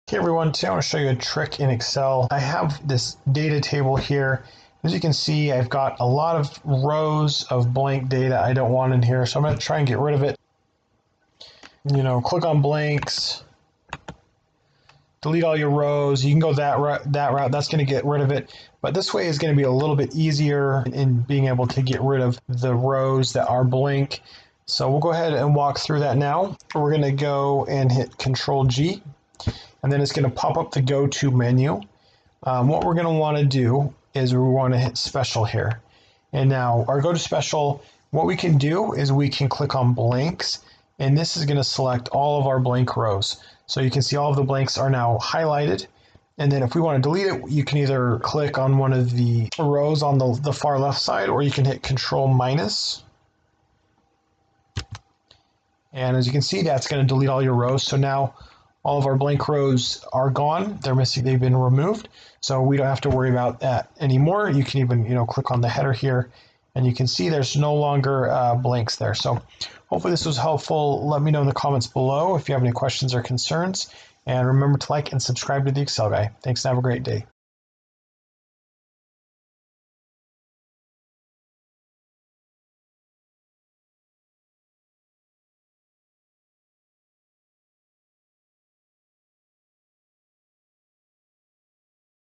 Hey everyone, today I want to show you a trick in Excel. I have this data table here. As you can see, I've got a lot of rows of blank data I don't want in here, so I'm going to try and get rid of it. Click on blanks, delete all your rows. You can go that route. That's going to get rid of it. But this way is going to be a little bit easier in being able to get rid of the rows that are blank. So we'll go ahead and walk through that now. We're going to go and hit Control G. And then it's going to pop up the go-to menu. What we're going to want to do is we want to hit special here. And now our go to special, what we can do is we can click on blanks, and this is going to select all of our blank rows. So you can see all of the blanks are now highlighted. And then if we want to delete it, you can either click on one of the rows on the far left side, or you can hit Control minus. And as you can see, that's going to delete all your rows. So now all of our blank rows are gone. They're missing. They've been removed. So we don't have to worry about that anymore. You can even, click on the header here, and you can see there's no longer blanks there. So hopefully this was helpful. Let me know in the comments below if you have any questions or concerns. And remember to like and subscribe to the Excel Guy. Thanks and have a great day.